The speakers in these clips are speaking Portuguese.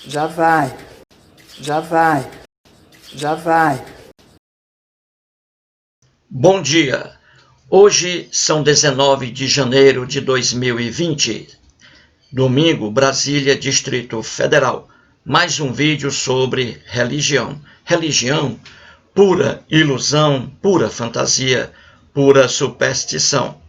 Já vai, já vai, já vai. Bom dia! Hoje são 19 de janeiro de 2020, domingo, Brasília, Distrito Federal. Mais um vídeo sobre religião. Religião, pura ilusão, pura fantasia, pura superstição.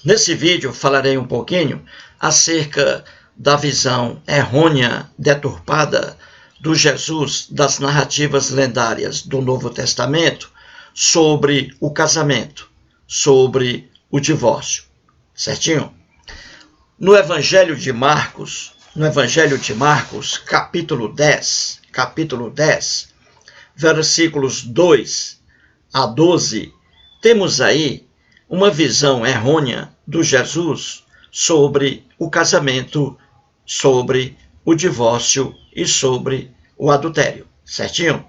Nesse vídeo falarei um pouquinho acerca da visão errônea, deturpada do Jesus das narrativas lendárias do Novo Testamento sobre o casamento, sobre o divórcio, certinho? No Evangelho de Marcos, capítulo 10, versículos 2 a 12, temos aí uma visão errônea do Jesus sobre o casamento, sobre o divórcio e sobre o adultério, certinho?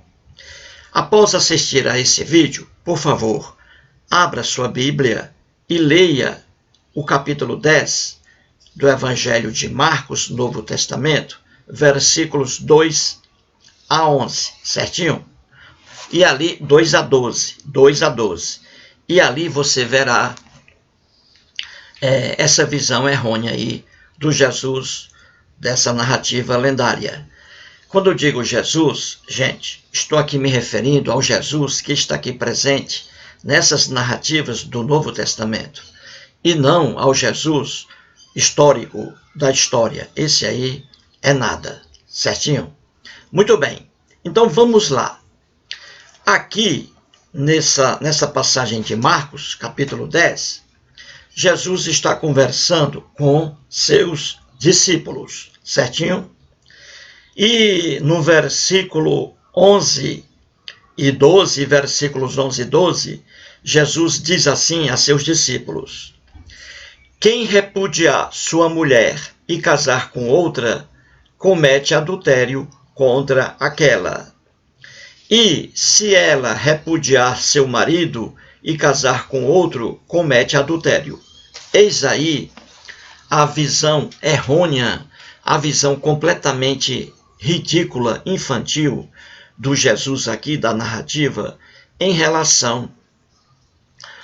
Após assistir a esse vídeo, por favor, abra sua Bíblia e leia o capítulo 10 do Evangelho de Marcos, Novo Testamento, versículos 2 a 11, certinho? E ali, 2 a 12. E ali você verá essa visão errônea aí do Jesus, dessa narrativa lendária. Quando eu digo Jesus, gente, estou aqui me referindo ao Jesus que está aqui presente nessas narrativas do Novo Testamento, e não ao Jesus histórico da história. Esse aí é nada, certinho? Muito bem, então vamos lá. Aqui, nessa passagem de Marcos, capítulo 10, Jesus está conversando com seus discípulos, certinho? E no versículo 11 e 12, versículos 11 e 12, Jesus diz assim a seus discípulos: quem repudiar sua mulher e casar com outra, comete adultério contra aquela. E se ela repudiar seu marido e casar com outro, comete adultério. Eis aí a visão errônea, a visão completamente ridícula, infantil do Jesus aqui da narrativa em relação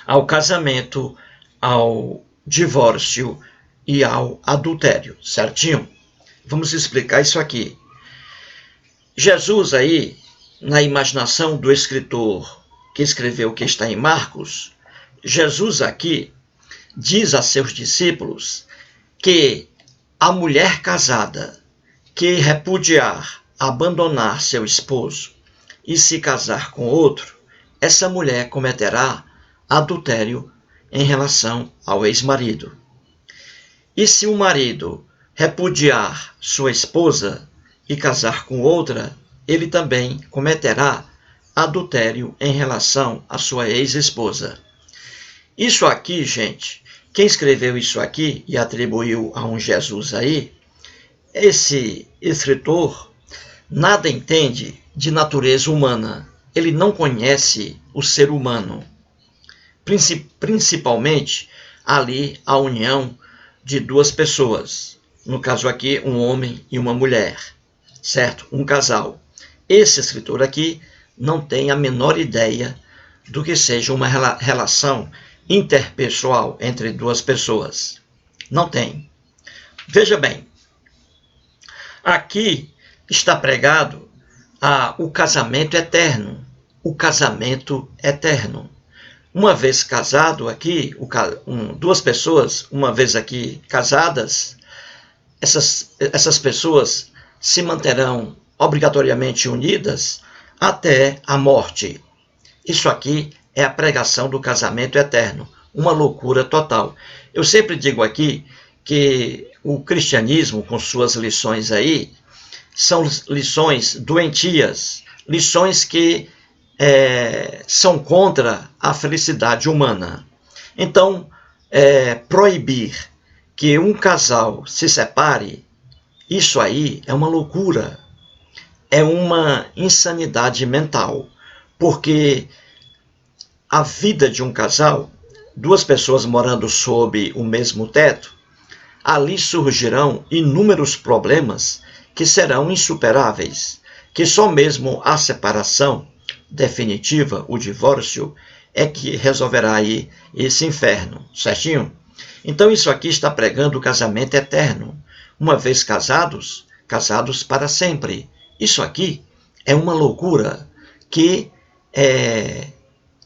ao casamento, ao divórcio e ao adultério, certinho? Vamos explicar isso aqui. Jesus aí, na imaginação do escritor que escreveu o que está em Marcos, Jesus aqui diz a seus discípulos que a mulher casada que repudiar, abandonar seu esposo e se casar com outro, essa mulher cometerá adultério em relação ao ex-marido. E se o marido repudiar sua esposa e casar com outra, ele também cometerá adultério em relação à sua ex-esposa. Isso aqui, gente, quem escreveu isso aqui e atribuiu a um Jesus aí, esse escritor nada entende de natureza humana. Ele não conhece o ser humano. Principalmente ali a união de duas pessoas. No caso aqui, um homem e uma mulher. Certo? Um casal. Esse escritor aqui não tem a menor ideia do que seja uma relação interpessoal entre duas pessoas. Não tem. Veja bem, aqui está pregado o casamento eterno. O casamento eterno. Uma vez casado aqui, duas pessoas, uma vez aqui casadas, essas pessoas se manterão obrigatoriamente unidas até a morte. Isso aqui é a pregação do casamento eterno. Uma loucura total. Eu sempre digo aqui que o cristianismo, com suas lições aí, são lições doentias, lições que são contra a felicidade humana. Então, proibir que um casal se separe, isso aí é uma loucura, é uma insanidade mental, porque a vida de um casal, duas pessoas morando sob o mesmo teto, ali surgirão inúmeros problemas que serão insuperáveis, que só mesmo a separação definitiva, o divórcio, é que resolverá aí esse inferno, certinho? Então isso aqui está pregando o casamento eterno. Uma vez casados, casados para sempre. Isso aqui é uma loucura que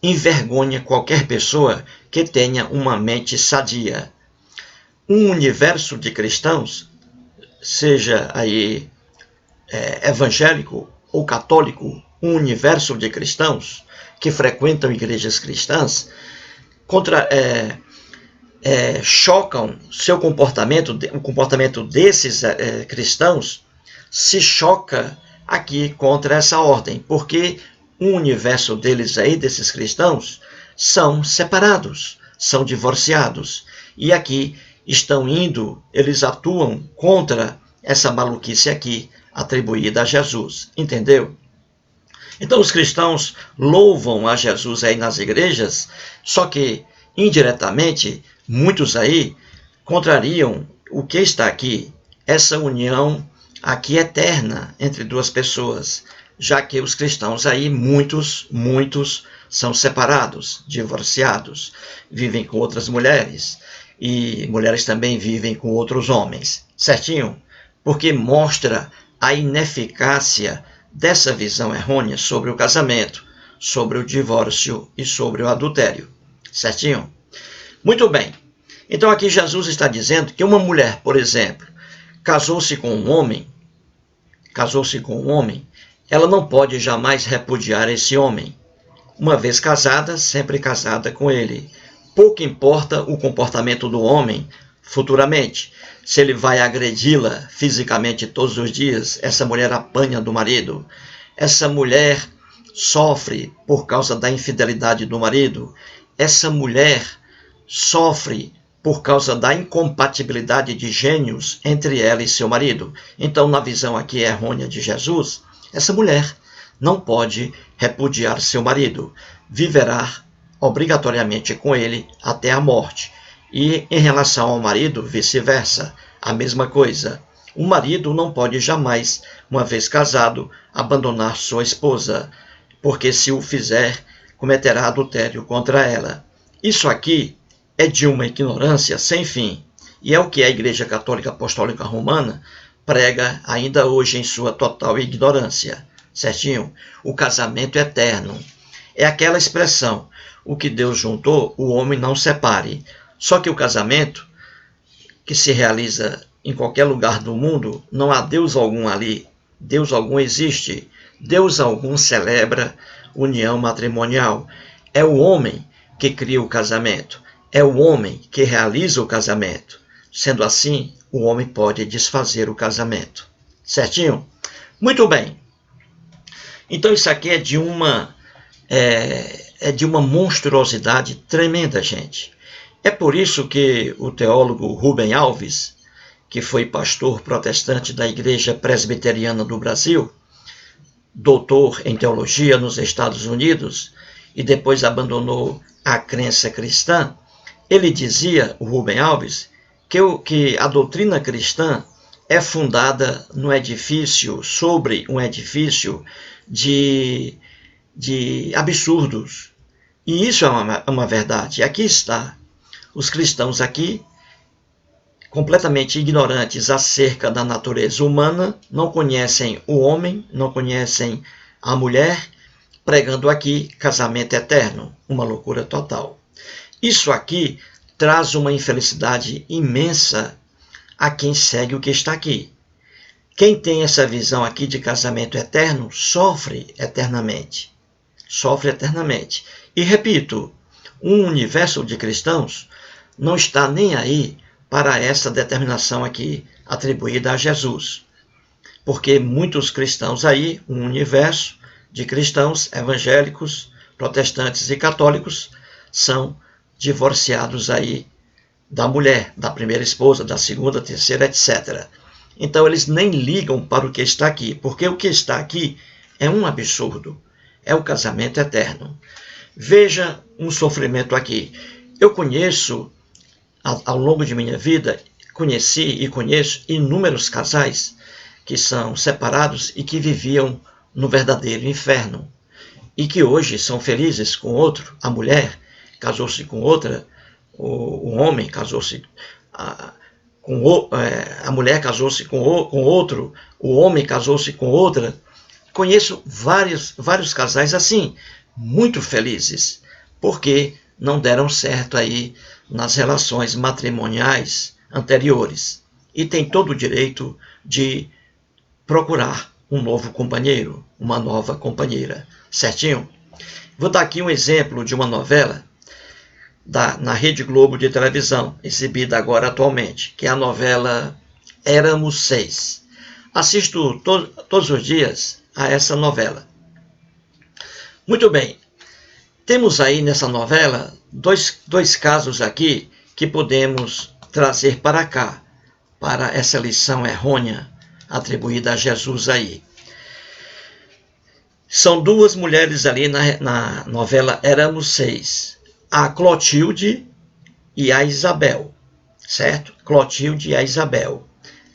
envergonha qualquer pessoa que tenha uma mente sadia. Um universo de cristãos, seja aí evangélico ou católico, um universo de cristãos que frequentam igrejas cristãs, chocam seu comportamento, o comportamento desses cristãos se choca aqui contra essa ordem, porque o universo deles aí, desses cristãos, são separados, são divorciados, e aqui estão indo, eles atuam contra essa maluquice aqui, atribuída a Jesus, entendeu? Então os cristãos louvam a Jesus aí nas igrejas, só que indiretamente muitos aí contrariam o que está aqui, essa união aqui eterna entre duas pessoas, já que os cristãos aí, muitos são separados, divorciados, vivem com outras mulheres, e mulheres também vivem com outros homens, certinho? Porque mostra a ineficácia dessa visão errônea sobre o casamento, sobre o divórcio e sobre o adultério, certinho? Muito bem. Então aqui Jesus está dizendo que uma mulher, por exemplo, casou-se com um homem, ela não pode jamais repudiar esse homem. Uma vez casada, sempre casada com ele. Pouco importa o comportamento do homem futuramente. Se ele vai agredi-la fisicamente todos os dias, essa mulher apanha do marido. Essa mulher sofre por causa da infidelidade do marido. Essa mulher sofre por causa da incompatibilidade de gênios entre ela e seu marido. Então, na visão aqui errônea de Jesus, essa mulher não pode repudiar seu marido. Viverá obrigatoriamente com ele até a morte. E em relação ao marido, vice-versa, a mesma coisa. O marido não pode jamais, uma vez casado, abandonar sua esposa, porque se o fizer, cometerá adultério contra ela. Isso aqui é de uma ignorância sem fim, e é o que a Igreja Católica Apostólica Romana prega ainda hoje em sua total ignorância, certinho? O casamento eterno é aquela expressão, o que Deus juntou, o homem não separe. Só que o casamento, que se realiza em qualquer lugar do mundo, não há Deus algum ali, Deus algum existe, Deus algum celebra união matrimonial. É o homem que cria o casamento, é o homem que realiza o casamento. Sendo assim, o homem pode desfazer o casamento. Certinho? Muito bem. Então isso aqui é de uma monstruosidade tremenda, gente. É por isso que o teólogo Rubem Alves, que foi pastor protestante da Igreja Presbiteriana do Brasil, doutor em teologia nos Estados Unidos, e depois abandonou a crença cristã, ele dizia, o Rubem Alves, que a doutrina cristã é fundada no edifício, sobre um edifício de absurdos. E isso é uma verdade. Aqui está. Os cristãos aqui, completamente ignorantes acerca da natureza humana, não conhecem o homem, não conhecem a mulher, pregando aqui casamento eterno, uma loucura total. Isso aqui traz uma infelicidade imensa a quem segue o que está aqui. Quem tem essa visão aqui de casamento eterno sofre eternamente. Sofre eternamente. E repito, um universo de cristãos não está nem aí para essa determinação aqui atribuída a Jesus. Porque muitos cristãos aí, um universo de cristãos evangélicos, protestantes e católicos, são divorciados aí da mulher, da primeira esposa, da segunda, terceira, etc. Então eles nem ligam para o que está aqui, porque o que está aqui é um absurdo, é o casamento eterno. Veja um sofrimento aqui. Eu conheço, ao longo de minha vida, conheci e conheço inúmeros casais que são separados e que viviam no verdadeiro inferno, e que hoje são felizes com outro. A mulher casou-se com outra, o homem casou-se a mulher casou-se com outro, o homem casou-se com outra. Conheço vários casais assim, muito felizes, porque não deram certo aí nas relações matrimoniais anteriores. E tem todo o direito de procurar um novo companheiro, uma nova companheira. Certinho? Vou dar aqui um exemplo de uma novela na Rede Globo de televisão, exibida agora atualmente, que é a novela Éramos Seis. Assisto todos os dias a essa novela. Muito bem, temos aí nessa novela dois casos aqui que podemos trazer para cá, para essa lição errônea atribuída a Jesus aí. São duas mulheres ali na novela Éramos Seis, a Clotilde e a Isabel, certo? Clotilde e a Isabel.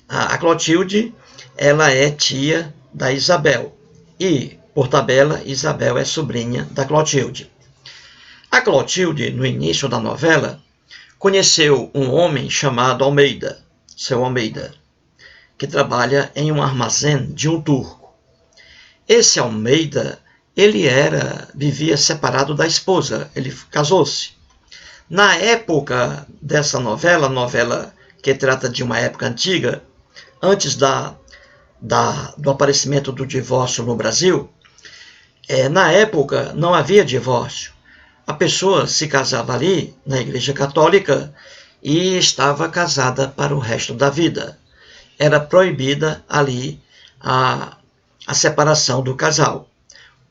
A Clotilde, ela é tia da Isabel e, por tabela, Isabel é sobrinha da Clotilde. A Clotilde, no início da novela, conheceu um homem chamado Almeida, seu Almeida, que trabalha em um armazém de um turco. Esse Almeida, ele vivia separado da esposa, ele casou-se. Na época dessa novela que trata de uma época antiga, antes do aparecimento do divórcio no Brasil, na época não havia divórcio. A pessoa se casava ali na Igreja Católica e estava casada para o resto da vida. Era proibida ali a separação do casal.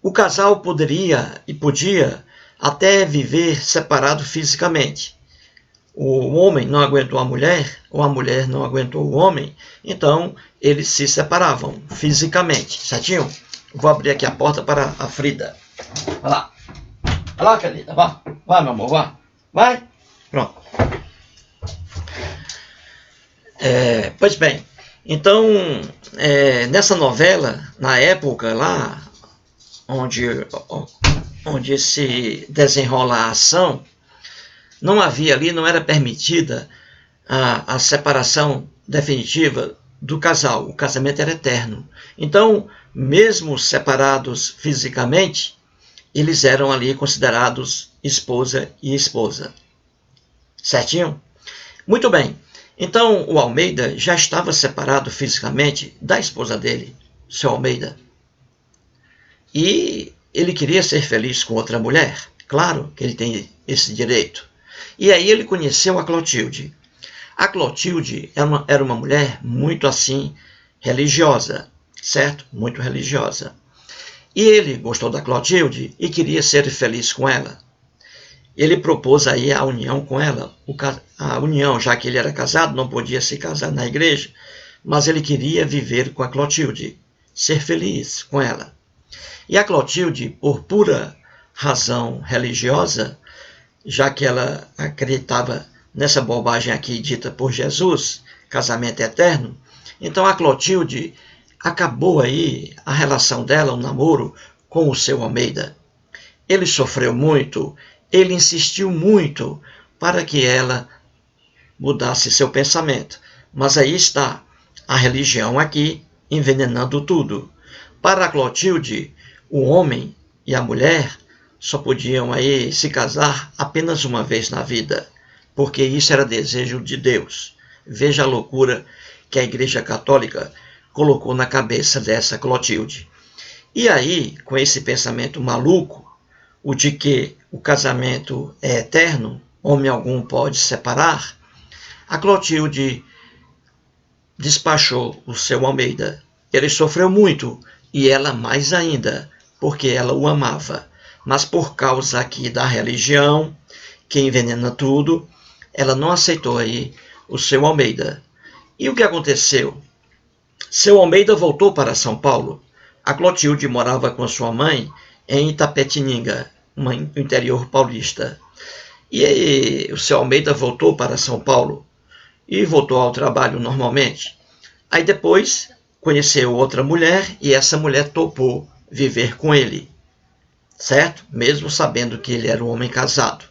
O casal poderia e podia até viver separado fisicamente. O homem não aguentou a mulher, ou a mulher não aguentou o homem, então eles se separavam fisicamente, certinho? Vou abrir aqui a porta para a Frida. Vai lá. Vai lá, querida. Vai, meu amor, vai. Vai. Pronto. Pois bem, então, nessa novela, na época lá, onde se desenrola a ação, não havia ali, não era permitida a separação definitiva do casal. O casamento era eterno. Então, mesmo separados fisicamente, eles eram ali considerados esposa e esposa. Certinho? Muito bem. Então, o Almeida já estava separado fisicamente da esposa dele, seu Almeida. E ele queria ser feliz com outra mulher. Claro que ele tem esse direito. E aí ele conheceu a Clotilde. A Clotilde era uma mulher muito assim, religiosa, certo? Muito religiosa. E ele gostou da Clotilde e queria ser feliz com ela. Ele propôs aí a união com ela, a união, já que ele era casado, não podia se casar na igreja, mas ele queria viver com a Clotilde, ser feliz com ela. E a Clotilde, por pura razão religiosa, já que ela acreditava nessa bobagem aqui dita por Jesus, casamento eterno, então a Clotilde acabou aí a relação dela, o namoro, com o seu Almeida. Ele sofreu muito, ele insistiu muito para que ela mudasse seu pensamento. Mas aí está a religião aqui envenenando tudo. Para a Clotilde, o homem e a mulher só podiam aí se casar apenas uma vez na vida, porque isso era desejo de Deus. Veja a loucura que a Igreja Católica colocou na cabeça dessa Clotilde. E aí, com esse pensamento maluco, o de que o casamento é eterno, homem algum pode separar, a Clotilde despachou o seu Almeida. Ele sofreu muito, e ela mais ainda, porque ela o amava. Mas por causa aqui da religião, que envenena tudo, ela não aceitou aí o seu Almeida. E o que aconteceu? Seu Almeida voltou para São Paulo. A Clotilde morava com sua mãe em Itapetininga, no interior paulista. E aí, o seu Almeida voltou para São Paulo e voltou ao trabalho normalmente. Aí depois conheceu outra mulher e essa mulher topou viver com ele, certo? Mesmo sabendo que ele era um homem casado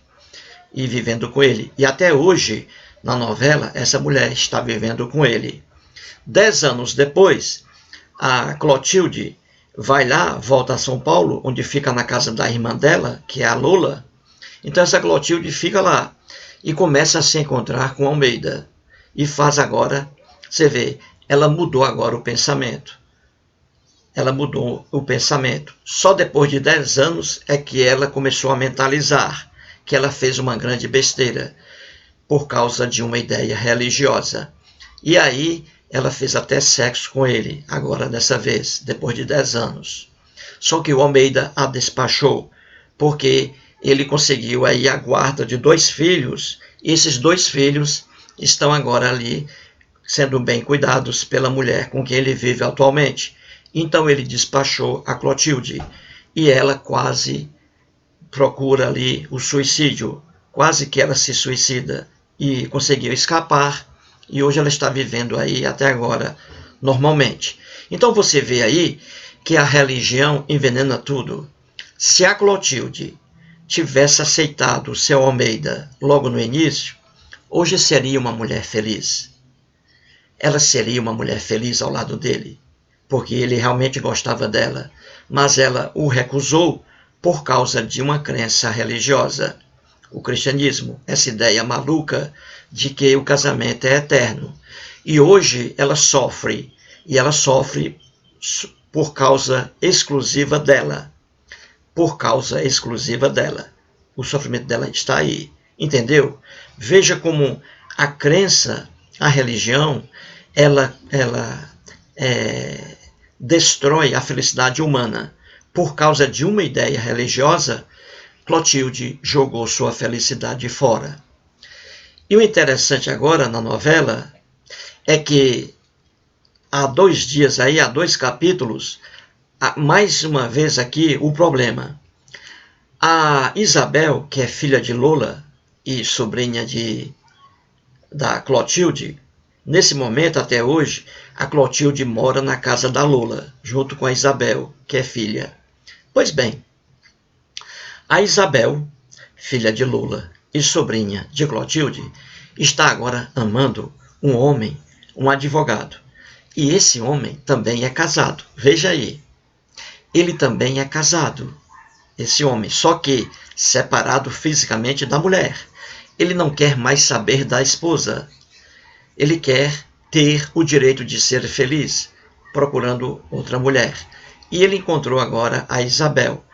e vivendo com ele. E até hoje, na novela, essa mulher está vivendo com ele. 10 anos depois, a Clotilde vai lá, volta a São Paulo, onde fica na casa da irmã dela, que é a Lola. Então essa Clotilde fica lá e começa a se encontrar com Almeida. E faz agora, você vê, ela mudou agora o pensamento. Ela mudou o pensamento. Só depois de 10 anos é que ela começou a mentalizar que ela fez uma grande besteira por causa de uma ideia religiosa. E aí ela fez até sexo com ele, agora dessa vez, depois de 10 anos. Só que o Almeida a despachou, porque ele conseguiu aí a guarda de 2 filhos, e esses 2 filhos estão agora ali sendo bem cuidados pela mulher com quem ele vive atualmente. Então ele despachou a Clotilde, e ela quase procura ali o suicídio, quase que ela se suicida, e conseguiu escapar, e hoje ela está vivendo aí até agora normalmente. Então você vê aí que a religião envenena tudo. Se a Clotilde tivesse aceitado o seu Almeida logo no início, hoje seria uma mulher feliz. Ela seria uma mulher feliz ao lado dele, porque ele realmente gostava dela, mas ela o recusou por causa de uma crença religiosa. O cristianismo, essa ideia maluca de que o casamento é eterno. E hoje ela sofre, e ela sofre por causa exclusiva dela. Por causa exclusiva dela. O sofrimento dela está aí, entendeu? Veja como a crença, a religião, ela destrói a felicidade humana. Por causa de uma ideia religiosa, Clotilde jogou sua felicidade fora. E o interessante agora na novela é que há 2 dias aí, há 2 capítulos, mais uma vez aqui o problema. A Isabel, que é filha de Lola e sobrinha da Clotilde, nesse momento até hoje, a Clotilde mora na casa da Lola, junto com a Isabel, que é filha. Pois bem, a Isabel, filha de Lola e sobrinha de Clotilde, está agora amando um homem, um advogado. E esse homem também é casado. Veja aí. Ele também é casado, esse homem, só que separado fisicamente da mulher. Ele não quer mais saber da esposa. Ele quer ter o direito de ser feliz, procurando outra mulher. E ele encontrou agora a Isabel.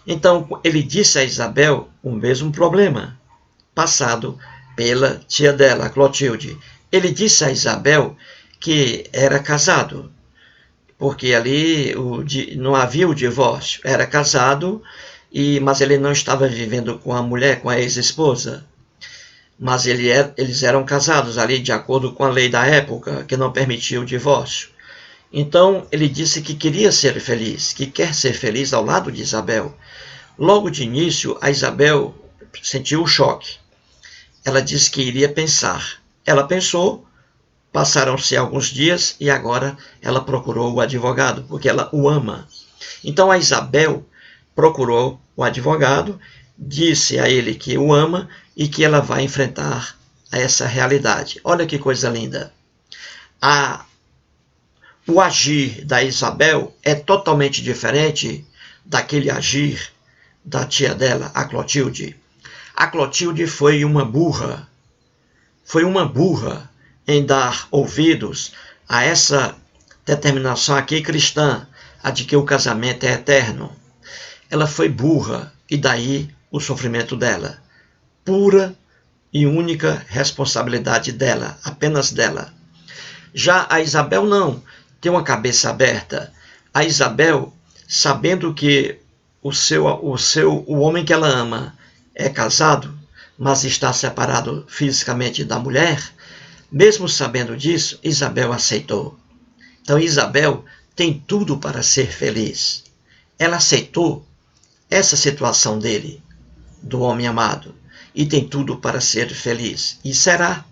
Então, ele disse a Isabel o mesmo problema, passado pela tia dela, a Clotilde. Ele disse a Isabel que era casado, porque ali não havia o divórcio. Era casado, mas ele não estava vivendo com a mulher, com a ex-esposa. Mas eles eram casados ali de acordo com a lei da época, que não permitia o divórcio. Então, ele disse que queria ser feliz, que quer ser feliz ao lado de Isabel. Logo de início, a Isabel sentiu o choque. Ela disse que iria pensar. Ela pensou, passaram-se alguns dias e agora ela procurou o advogado, porque ela o ama. Então, a Isabel procurou o advogado, disse a ele que o ama e que ela vai enfrentar essa realidade. Olha que coisa linda. O agir da Isabel é totalmente diferente daquele agir da tia dela, a Clotilde. A Clotilde foi uma burra em dar ouvidos a essa determinação aqui cristã, a de que o casamento é eterno. Ela foi burra, e daí o sofrimento dela. Pura e única responsabilidade dela, apenas dela. Já a Isabel não, tem uma cabeça aberta. A Isabel, sabendo que o homem que ela ama é casado, mas está separado fisicamente da mulher, mesmo sabendo disso, Isabel aceitou. Então Isabel tem tudo para ser feliz. Ela aceitou essa situação dele, do homem amado, e tem tudo para ser feliz. E será.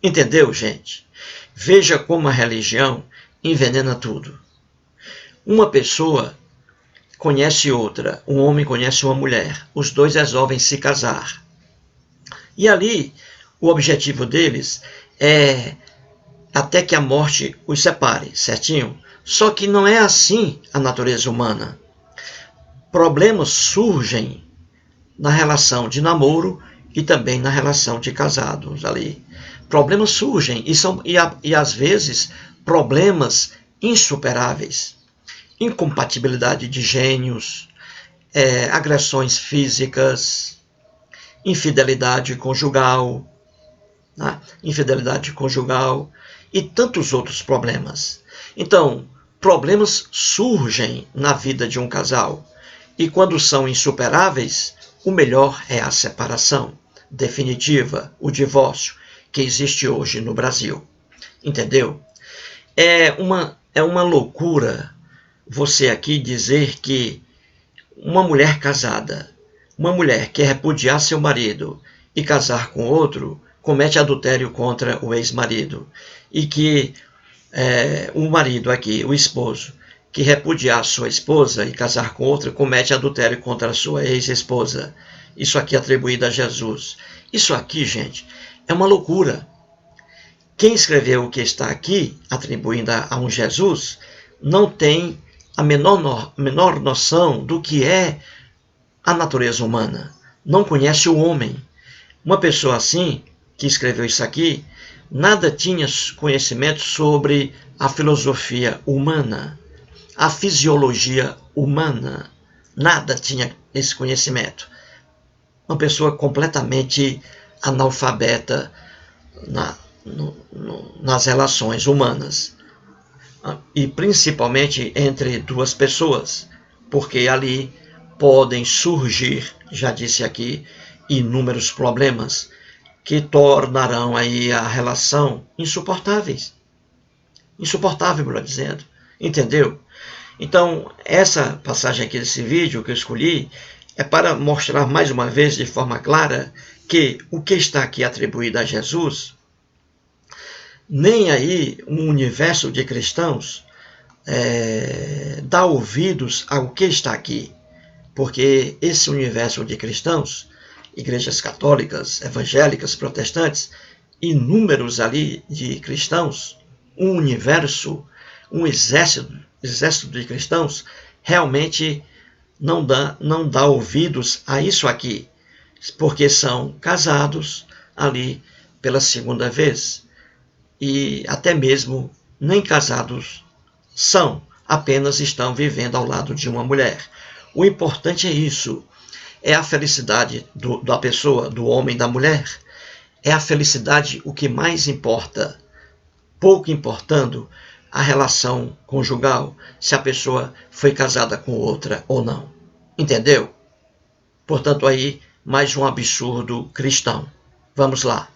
Entendeu, gente? Veja como a religião envenena tudo. Uma pessoa conhece outra, um homem conhece uma mulher, os dois resolvem se casar. E ali, o objetivo deles é até que a morte os separe, certinho? Só que não é assim a natureza humana. Problemas surgem na relação de namoro e também na relação de casados ali. Problemas surgem e às vezes problemas insuperáveis. Incompatibilidade de gênios, agressões físicas, infidelidade conjugal, né? Infidelidade conjugal e tantos outros problemas. Então, problemas surgem na vida de um casal e quando são insuperáveis, o melhor é a separação definitiva, o divórcio, que existe hoje no Brasil. Entendeu? É uma loucura você aqui dizer que uma mulher casada, uma mulher que repudiar seu marido e casar com outro, comete adultério contra o ex-marido. E que o marido aqui, o esposo, que repudiar sua esposa e casar com outra, comete adultério contra a sua ex-esposa. Isso aqui é atribuído a Jesus. Isso aqui, gente, é uma loucura. Quem escreveu o que está aqui, atribuindo a um Jesus, não tem a menor noção do que é a natureza humana. Não conhece o homem. Uma pessoa assim, que escreveu isso aqui, nada tinha conhecimento sobre a filosofia humana, a fisiologia humana. Nada tinha esse conhecimento. Uma pessoa completamente analfabeta nas relações humanas. E principalmente entre duas pessoas, porque ali podem surgir, já disse aqui, inúmeros problemas que tornarão aí a relação insuportáveis. Insuportável, melhor dizendo. Entendeu? Então, essa passagem aqui desse vídeo que eu escolhi é para mostrar mais uma vez de forma clara que o que está aqui atribuído a Jesus, nem aí um universo de cristãos dá ouvidos ao que está aqui. Porque esse universo de cristãos, igrejas católicas, evangélicas, protestantes, inúmeros ali de cristãos, um universo, um exército de cristãos, realmente não dá ouvidos a isso aqui, porque são casados ali pela segunda vez. E até mesmo nem casados são, apenas estão vivendo ao lado de uma mulher. O importante é isso, é a felicidade da pessoa, do homem, da mulher. É a felicidade o que mais importa, pouco importando a relação conjugal, se a pessoa foi casada com outra ou não. Entendeu? Portanto, aí, mais um absurdo cristão. Vamos lá.